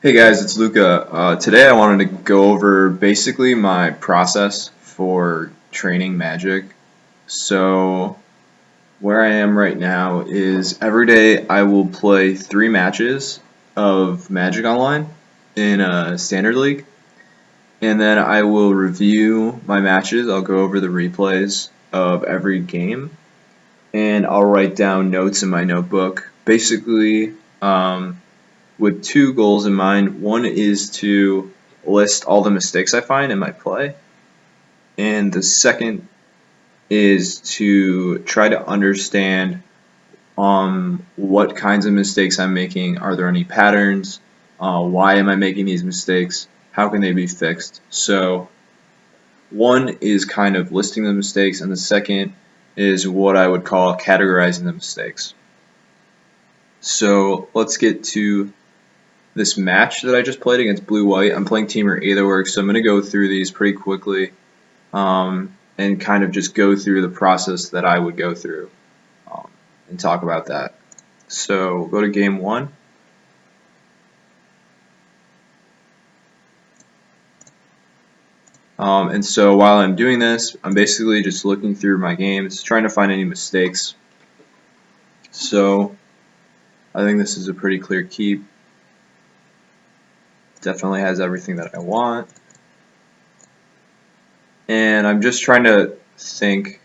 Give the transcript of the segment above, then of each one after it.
Hey guys, it's Luca. Today I wanted to go over basically my process for training Magic. So where I am right now is every day I will play 3 matches of Magic Online in a standard league, and then I will review my matches. I'll go over the replays of every game, and I'll write down notes in my notebook. Basically, with 2 goals in mind. One is to list all the mistakes I find in my play, and the second is to try to understand what kinds of mistakes I'm making. Are there any patterns? Why am I making these mistakes? How can they be fixed? So one is kind of listing the mistakes, and the second is what I would call categorizing the mistakes. So let's get to this match that I just played against Blue-White. I'm playing Teamer Aetherworks, so I'm going to go through these pretty quickly and kind of just go through the process that I would go through and talk about that. So go to game 1. And so while I'm doing this, I'm basically just looking through my games, trying to find any mistakes. So I think this is a pretty clear keep. Definitely has everything that I want. And I'm just trying to think,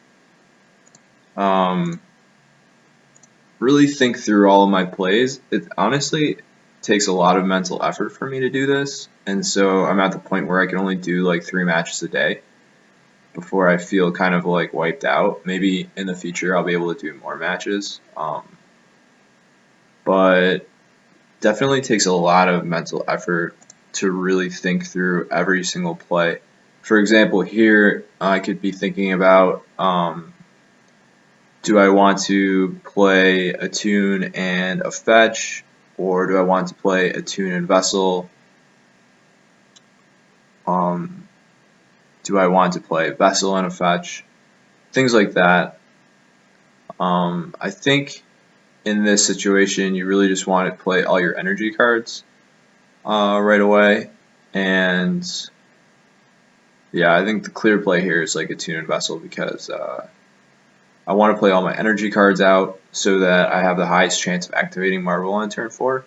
really think through all of my plays. It honestly takes a lot of mental effort for me to do this, and so I'm at the point where I can only do like 3 matches a day before I feel kind of like wiped out. Maybe in the future I'll be able to do more matches, but definitely takes a lot of mental effort to really think through every single play. For example, here I could be thinking about, do I want to play a tune and a fetch, or do I want to play a tune and vessel? Do I want to play a vessel and a fetch? Things like that. I think in this situation you really just want to play all your energy cards right away, and yeah, I think the clear play here is like a tune and vessel, because I want to play all my energy cards out so that I have the highest chance of activating Marvel on turn 4,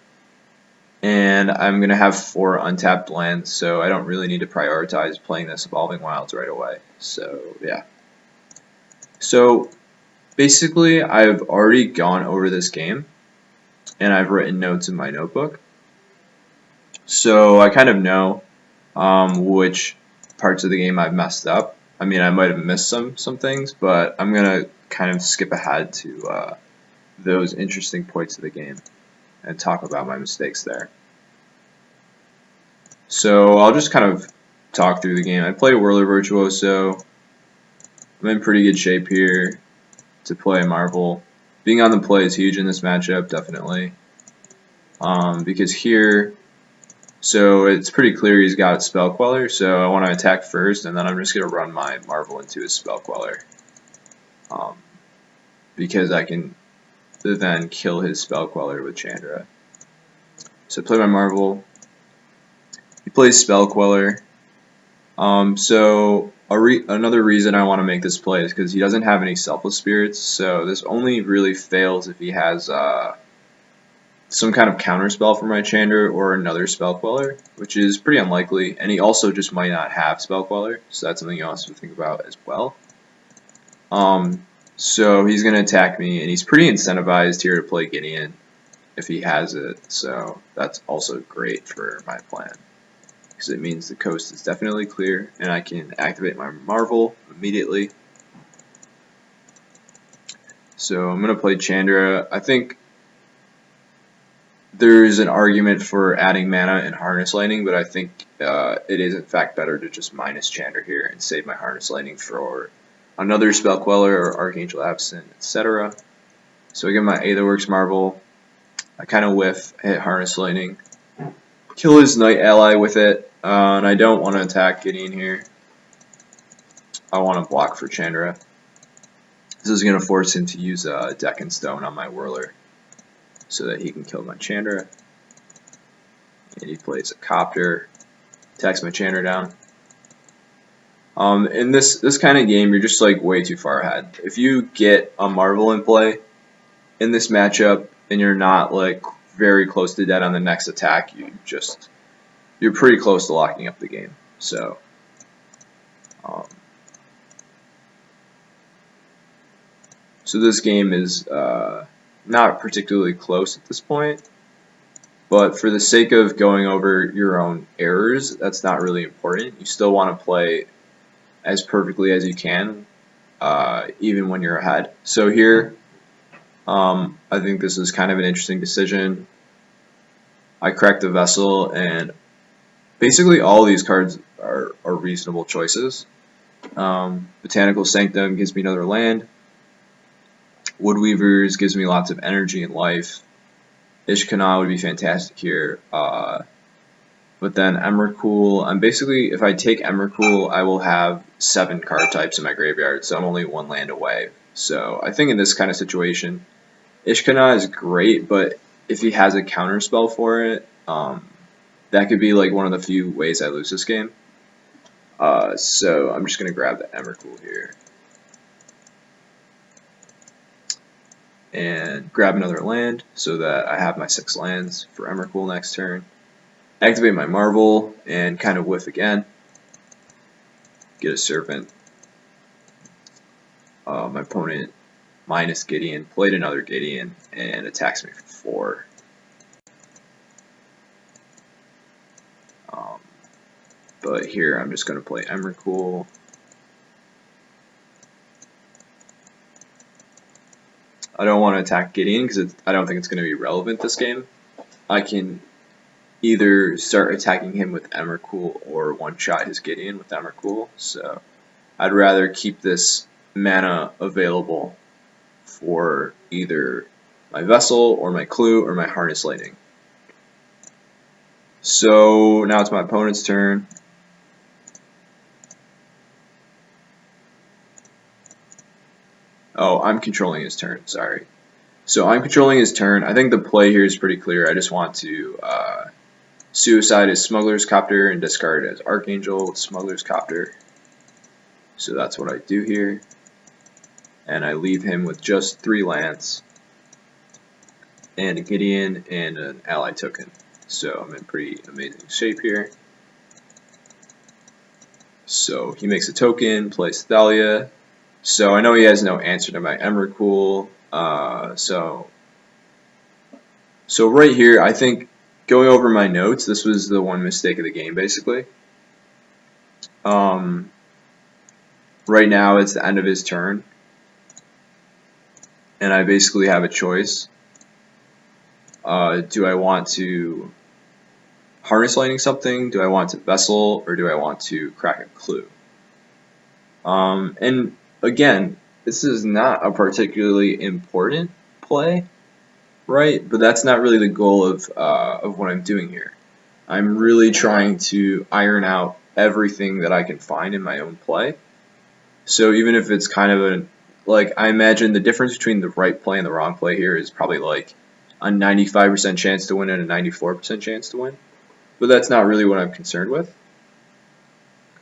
and I'm going to have 4 untapped lands, so I don't really need to prioritize playing this Evolving Wilds right away. So yeah, so basically I've already gone over this game and I've written notes in my notebook. So I kind of know which parts of the game I've messed up. I mean, I might have missed some things, but I'm going to kind of skip ahead to those interesting points of the game and talk about my mistakes there. So I'll just kind of talk through the game. I play Whirler Virtuoso. I'm in pretty good shape here to play Marvel. Being on the play is huge in this matchup, definitely. Because here, so it's pretty clear he's got Spell Queller, so I want to attack first, and then I'm just going to run my Marvel into his Spell Queller. Because I can then kill his Spell Queller with Chandra. So I play my Marvel. He plays Spell Queller. So another reason I want to make this play is because he doesn't have any Selfless Spirits, so this only really fails if he has some kind of counter spell for my Chandra or another Spell Queller, which is pretty unlikely, and he also just might not have Spell Queller, so that's something you also have to think about as well. So he's going to attack me, and he's pretty incentivized here to play Gideon if he has it, so that's also great for my plan, because it means the coast is definitely clear, and I can activate my Marvel immediately. So I'm going to play Chandra. I think there's an argument for adding mana and Harness Lightning, but I think it is in fact better to just minus Chandra here and save my Harness Lightning for another Spell Queller or Archangel Absent, etc. So I get my Aetherworks Marvel. I kind of whiff, hit Harness Lightning, kill his Knight ally with it, and I don't want to attack Gideon here. I want to block for Chandra. This is going to force him to use Deck and Stone on my Whirler so that he can kill my Chandra. and he plays a copter, attacks my Chandra down. In this kind of game, you're just like way too far ahead. If you get a Marvel in play in this matchup and you're not like very close to dead on the next attack, you're pretty close to locking up the game. So so this game is not particularly close at this point, but for the sake of going over your own errors, that's not really important. You still want to play as perfectly as you can, even when you're ahead. So here, I think this is kind of an interesting decision. I cracked the Vessel, and basically all these cards are reasonable choices. Botanical Sanctum gives me another land. Woodweavers gives me lots of energy and life. Ishkana would be fantastic here. But then Emrakul, I'm basically, if I take Emrakul, I will have 7 card types in my graveyard, so I'm only 1 land away. So I think in this kind of situation, Ishkana is great, but if he has a counter spell for it, that could be like one of the few ways I lose this game. So I'm just going to grab the Emrakul here. And grab another land so that I have my 6 lands for Emrakul next turn. Activate my Marvel and kind of whiff again. Get a Serpent. My opponent minus Gideon, played another Gideon, and attacks me for 4. But here I'm just going to play Emrakul. I don't want to attack Gideon because I don't think it's going to be relevant this game. I can either start attacking him with Emrakul or one-shot his Gideon with Emrakul. So I'd rather keep this mana available for either my Vessel or my Clue or my Harness Lightning. So now it's my opponent's turn. Oh, I'm controlling his turn, sorry. So I'm controlling his turn. I think the play here is pretty clear. I just want to suicide his Smuggler's Copter and discard his Archangel with Smuggler's Copter. So that's what I do here. And I leave him with just 3 lands and a Gideon and an ally token. So I'm in pretty amazing shape here. So he makes a token, plays Thalia. So I know he has no answer to my Emrakul. So right here, I think going over my notes, this was the one mistake of the game, basically. Right now, it's the end of his turn, and I basically have a choice. Do I want to Harness Lightning something? Do I want to Vessel, or do I want to crack a Clue? And again, this is not a particularly important play, right? But that's not really the goal of what I'm doing here. I'm really trying to iron out everything that I can find in my own play. So even if it's kind of I imagine the difference between the right play and the wrong play here is probably like a 95% chance to win and a 94% chance to win. But that's not really what I'm concerned with.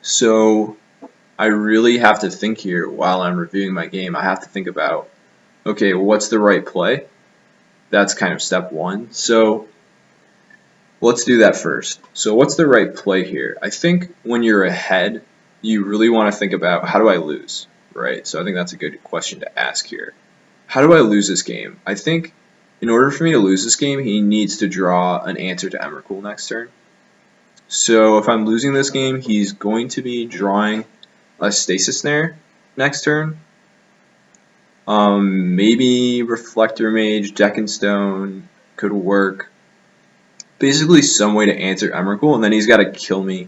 So I really have to think here while I'm reviewing my game. I have to think about, okay, what's the right play? That's kind of step 1. So let's do that first. So what's the right play here? I think when you're ahead, you really want to think about, how do I lose, right? So I think that's a good question to ask here. How do I lose this game? I think in order for me to lose this game, he needs to draw an answer to Emrakul next turn. So if I'm losing this game, he's going to be drawing a Stasis Snare next turn. Maybe Reflector Mage, Deck and Stone could work. Basically some way to answer Emrakul, and then he's got to kill me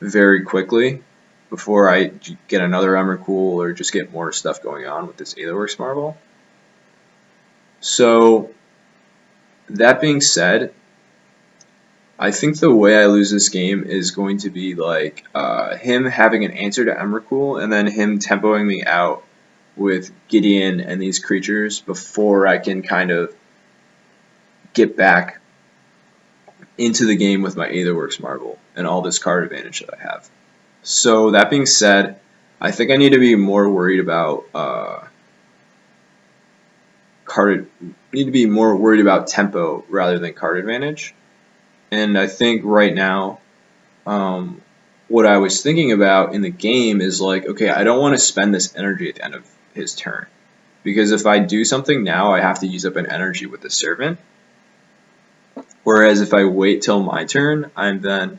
very quickly before I get another Emrakul or just get more stuff going on with this Aetherworks Marvel. So that being said, I think the way I lose this game is going to be like him having an answer to Emrakul and then him tempoing me out with Gideon and these creatures before I can kind of get back into the game with my Aetherworks Marble and all this card advantage that I have. So that being said, I think I need to be more worried about tempo rather than card advantage. And I think right now, what I was thinking about in the game is like, okay, I don't want to spend this energy at the end of his turn, because if I do something now, I have to use up an energy with the servant. Whereas if I wait till my turn, I then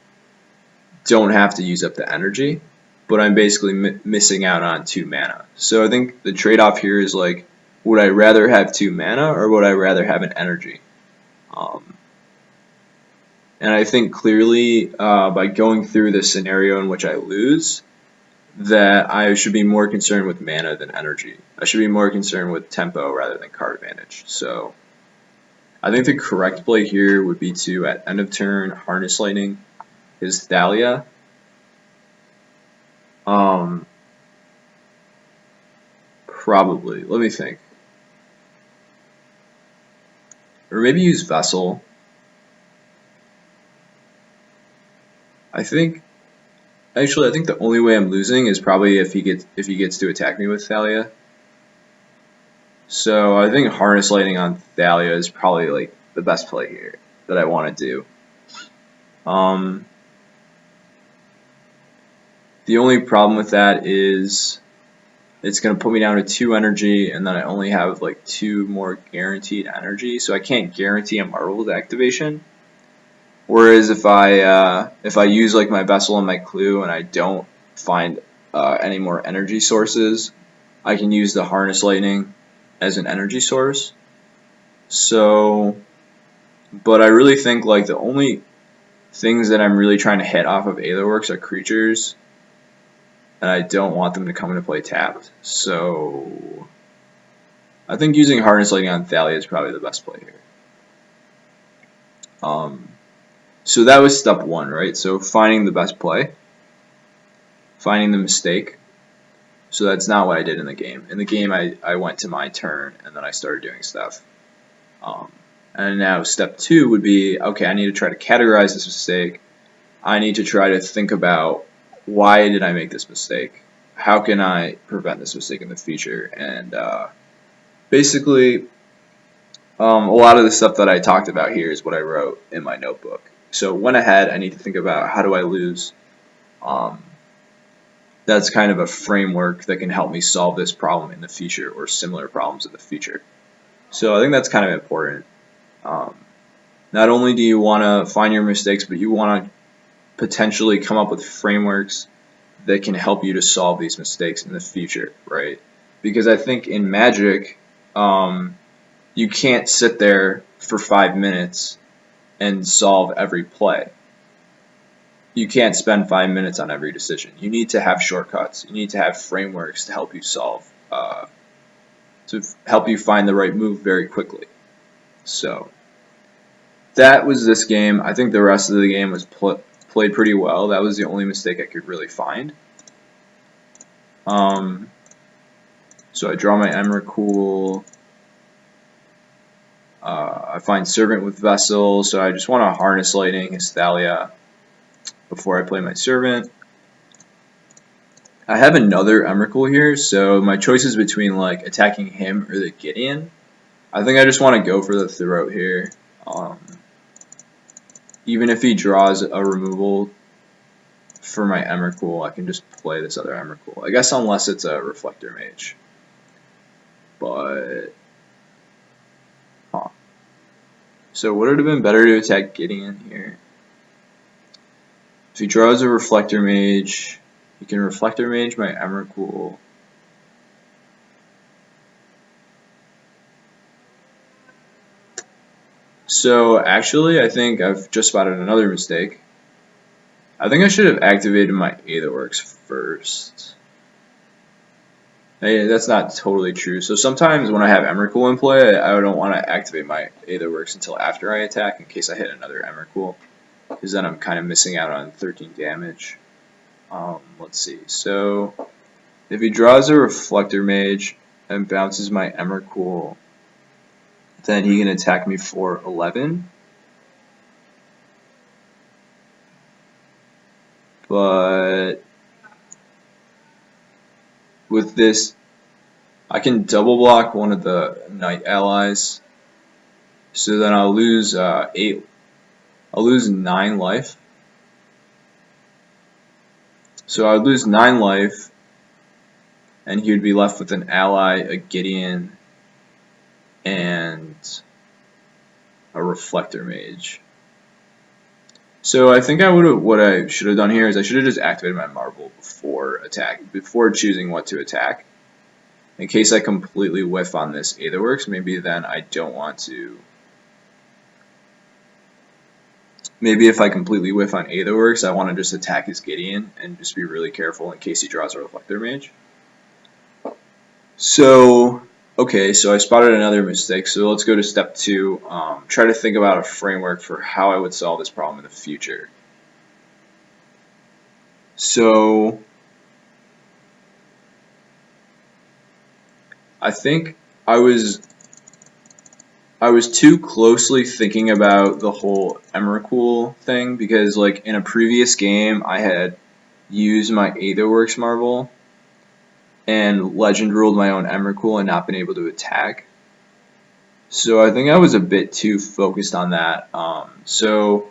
don't have to use up the energy, but I'm basically missing out on 2 mana. So I think the trade-off here is like, would I rather have 2 mana or would I rather have an energy? And I think clearly by going through this scenario in which I lose, that I should be more concerned with mana than energy. I should be more concerned with tempo rather than card advantage. So I think the correct play here would be to, at end of turn, Harness Lightning his Thalia. Probably. Let me think. Or maybe use Vessel. I think the only way I'm losing is probably if he gets to attack me with Thalia. So I think Harness Lightning on Thalia is probably like the best play here that I want to do. The only problem with that is it's going to put me down to 2 energy, and then I only have like 2 more guaranteed energy, so I can't guarantee a Marvel's activation. Whereas if I use like my Vessel and my Clue and I don't find any more energy sources, I can use the Harness Lightning as an energy source. So, but I really think like the only things that I'm really trying to hit off of Aetherworks are creatures, and I don't want them to come into play tapped. So I think using Harness Lightning on Thalia is probably the best play here. So that was step 1, right? So finding the best play, finding the mistake. So that's not what I did in the game. In the game, I went to my turn and then I started doing stuff. And now step 2 would be, okay, I need to try to categorize this mistake. I need to try to think about, why did I make this mistake? How can I prevent this mistake in the future? And basically, a lot of the stuff that I talked about here is what I wrote in my notebook. So went ahead, I need to think about, how do I lose? That's kind of a framework that can help me solve this problem in the future or similar problems in the future. So I think that's kind of important. Not only do you want to find your mistakes, but you want to potentially come up with frameworks that can help you to solve these mistakes in the future, right? Because I think in Magic, you can't sit there for 5 minutes and solve every play. You can't spend 5 minutes on every decision. You need to have shortcuts. You need to have frameworks to help you solve, to help you find the right move very quickly. So that was this game. I think the rest of the game was played pretty well. That was the only mistake I could really find. So I draw my Emrakul. I find Servant with Vessel, so I just want to Harness Lightning his Thalia before I play my Servant. I have another Emrakul here, so my choice is between like attacking him or the Gideon. I think I just want to go for the Throat here. Even if he draws a removal for my Emrakul, I can just play this other Emrakul. I guess unless it's a Reflector Mage. But so would it have been better to attack Gideon here? If he draws a Reflector Mage, he can Reflector Mage my Emrakul. So actually, I think I've just spotted another mistake. I think I should have activated my Aetherworks first. Hey, that's not totally true. So sometimes when I have Emrakul in play, I don't want to activate my Aetherworks until after I attack in case I hit another Emrakul, because then I'm kind of missing out on 13 damage. Let's see. So if he draws a Reflector Mage and bounces my Emrakul, then he can attack me for 11. but with this, I can double block one of the knight allies, so then I'll lose 9 life. So I would lose 9 life, and he would be left with an ally, a Gideon, and a Reflector Mage. So I think what I should have done here is I should have just activated my Marvel before choosing what to attack. In case I completely whiff on this Aetherworks, maybe then I don't want to. Maybe if I completely whiff on Aetherworks, I want to just attack his Gideon and just be really careful in case he draws a Reflector Mage. So, okay, so I spotted another mistake, so let's go to step 2. Try to think about a framework for how I would solve this problem in the future. So, I think I was too closely thinking about the whole Emrakul thing, because like in a previous game I had used my Aetherworks Marvel and Legend ruled my own Emrakul and not been able to attack. So I think I was a bit too focused on that. So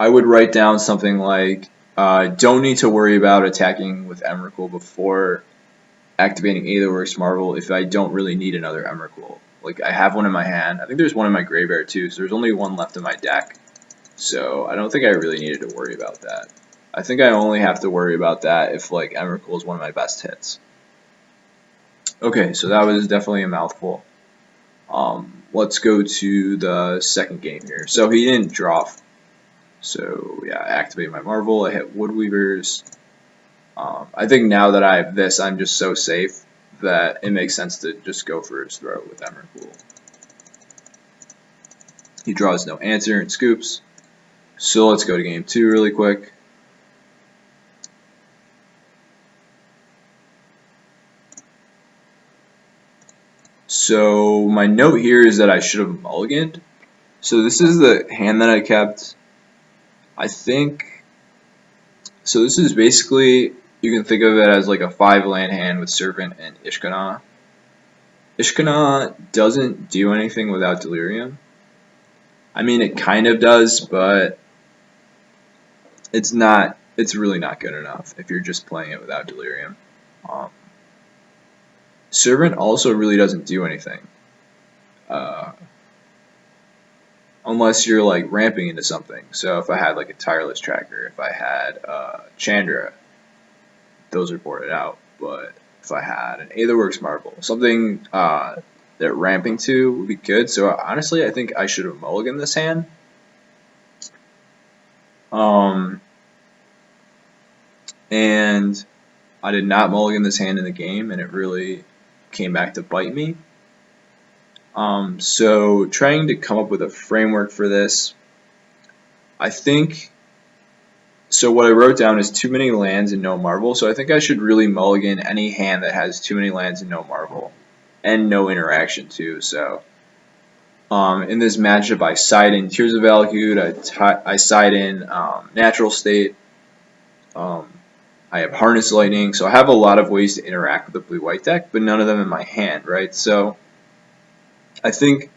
I would write down something like, don't need to worry about attacking with Emrakul before activating Aetherworks Marvel if I don't really need another Emrakul. Like, I have one in my hand. I think there's one in my graveyard too, so there's only one left in my deck. So I don't think I really needed to worry about that. I think I only have to worry about that if, like, Emrakul is one of my best hits. Okay, so that was definitely a mouthful. Let's go to the second game here. So he didn't draw. So, yeah, I activate my Marvel. I hit Woodweavers. I think now that I have this, I'm just so safe that it makes sense to just go for his throw with Emrakul. He draws no answer and scoops. So let's go to game 2 really quick. So my note here is that I should have mulliganed. So this is the hand that I kept. I think, so this is basically, you can think of it as like a 5-land hand with Servant and Ishkanah. Ishkanah doesn't do anything without Delirium. I mean, it kind of does, but it's really not good enough if you're just playing it without Delirium. Servant also really doesn't do anything. Unless you're like ramping into something. So if I had like a Tireless Tracker, if I had Chandra, those are boarded out. But if I had an Aetherworks Marvel, something that ramping to would be good. So honestly, I think I should have mulliganed this hand. And I did not mulligan this hand in the game, and it really came back to bite me. So trying to come up with a framework for this, I think, so what I wrote down is too many lands and no Marvel, so I think I should really mulligan any hand that has too many lands and no Marvel, and no interaction too. So in this matchup I side in Tears of Valakut, I side in Natural State, I have Harness Lightning, so I have a lot of ways to interact with the blue-white deck, but none of them in my hand, right? So I think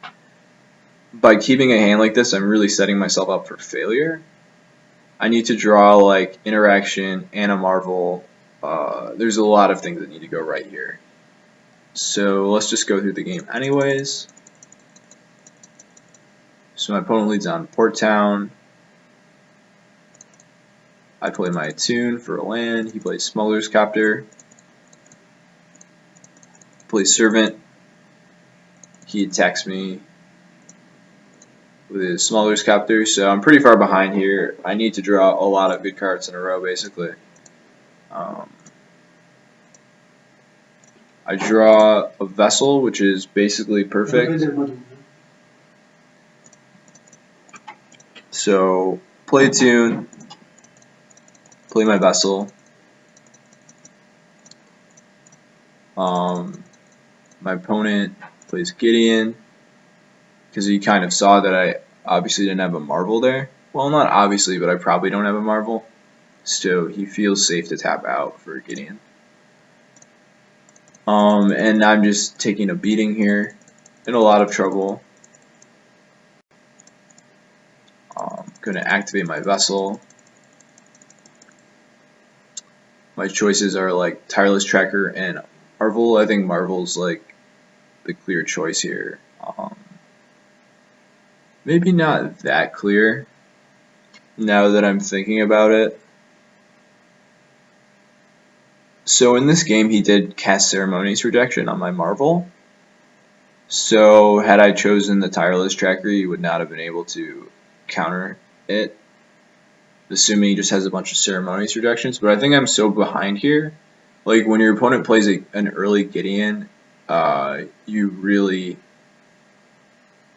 by keeping a hand like this, I'm really setting myself up for failure. I need to draw like interaction and a Marvel. There's a lot of things that need to go right here. So let's just go through the game anyways. So my opponent leads on Port Town. I play my Attune for a land. He plays Smuggler's Copter. Plays Servant. He attacks me with his Smuggler's Copter, so I'm pretty far behind here. I need to draw a lot of good cards in a row, basically. I draw a Vessel, which is basically perfect. So, play Attune, play my Vessel. My opponent plays Gideon, because he kind of saw that I obviously didn't have a Marvel there. Well, not obviously, but I probably don't have a Marvel. so he feels safe to tap out for Gideon. And I'm just taking a beating here, in a lot of trouble. Going to activate my vessel. My choices are like Tireless Tracker and Marvel. I think Marvel's like the clear choice here. Maybe not that clear now that I'm thinking about it. So in this game he did cast Ceremonious Rejection on my Marvel. So had I chosen the Tireless Tracker, you would not have been able to counter it, assuming he just has a bunch of Ceremonious Rejections. But I think I'm so behind here. Like when your opponent plays an early Gideon, you really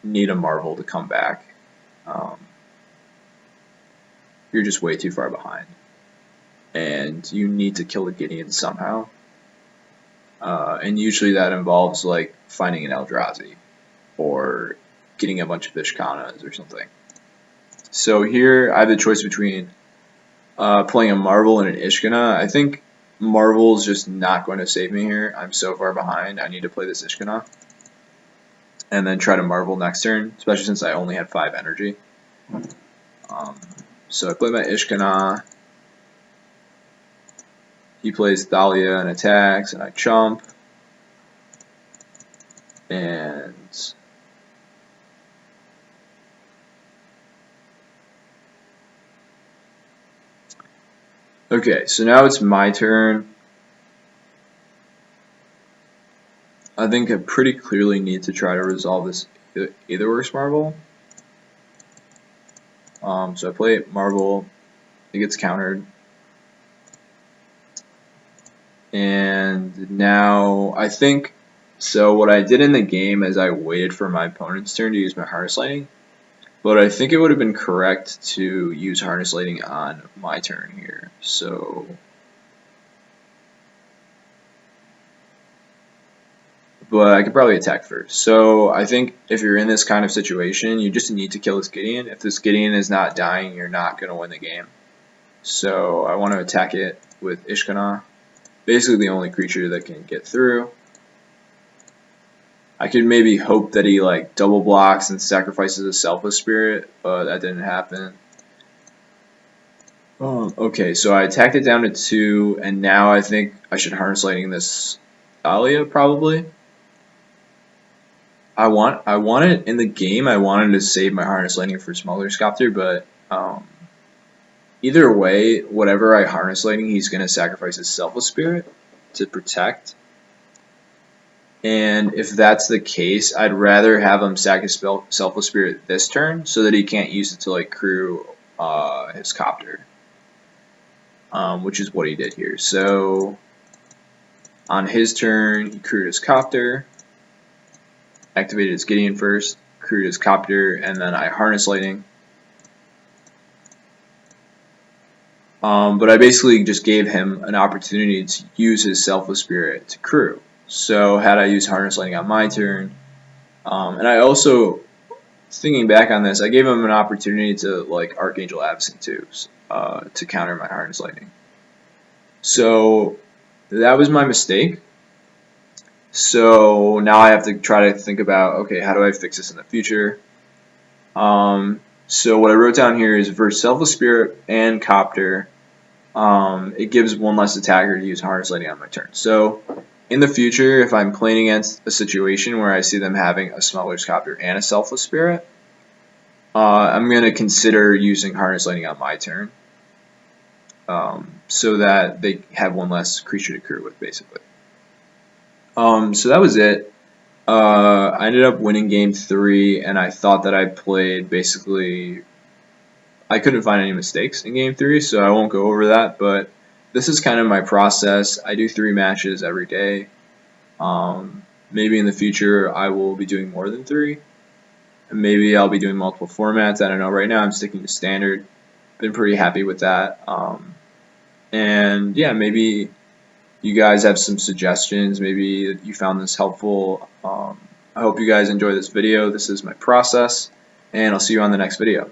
need a Marvel to come back. You're just way too far behind, and you need to kill the Gideon somehow. And usually that involves like finding an Eldrazi or getting a bunch of Vishkanas or something. So here I have the choice between playing a Marvel and an Ishkana. I think Marvel's just not going to save me here. I'm so far behind. I need to play this Ishkana and then try to Marvel next turn, especially since I only had 5 energy. So I play my Ishkana. He plays Thalia and attacks, and I chump. And okay, so now it's my turn. I think I pretty clearly need to try to resolve this Aetherworks Marvel. So I play Marvel, it gets countered. And now I think, so what I did in the game is I waited for my opponent's turn to use my Harness Lightning. But I think it would have been correct to use Harness Lightning on my turn here. So but I could probably attack first. So I think if you're in this kind of situation, you just need to kill this Gideon. If this Gideon is not dying, you're not going to win the game. So I want to attack it with Ishkana. Basically the only creature that can get through. I could maybe hope that he like double blocks and sacrifices a Selfless Spirit, but that didn't happen. Okay, so I attacked it down to 2, and now I think I should Harness Lightning this Thalia probably. I wanted in the game. I wanted to save my Harness Lightning for Smuggler's Copter, but either way, whatever I Harness Lightning, he's going to sacrifice his Selfless Spirit to protect. And if that's the case, I'd rather have him sack his Selfless Spirit this turn so that he can't use it to like crew his Copter, which is what he did here. So on his turn, he crewed his Copter. Activated his Gideon first, crewed his Copter, and then I Harness Lightning. But I basically just gave him an opportunity to use his Selfless Spirit to crew. So had I used Harness Lightning on my turn, and I also, thinking back on this, I gave him an opportunity to like Archangel Avacyn too, to counter my Harness Lightning. So that was my mistake. So now I have to try to think about, okay, how do I fix this in the future? So what I wrote down here is versus Selfless Spirit and Copter, it gives 1 less attacker to use Harness Lightning on my turn. So in the future, if I'm playing against a situation where I see them having a Smuggler's Copter and a Selfless Spirit, I'm going to consider using Harness Lightning on my turn, so that they have 1 less creature to crew with, basically. So that was it. I ended up winning game 3, and I thought that I played basically, I couldn't find any mistakes in game 3, so I won't go over that, but this is kind of my process. I do 3 matches every day. Maybe in the future I will be doing more than 3. And maybe I'll be doing multiple formats. I don't know. Right now I'm sticking to standard. Been pretty happy with that. And yeah, maybe you guys have some suggestions. Maybe you found this helpful. I hope you guys enjoy this video. This is my process, and I'll see you on the next video.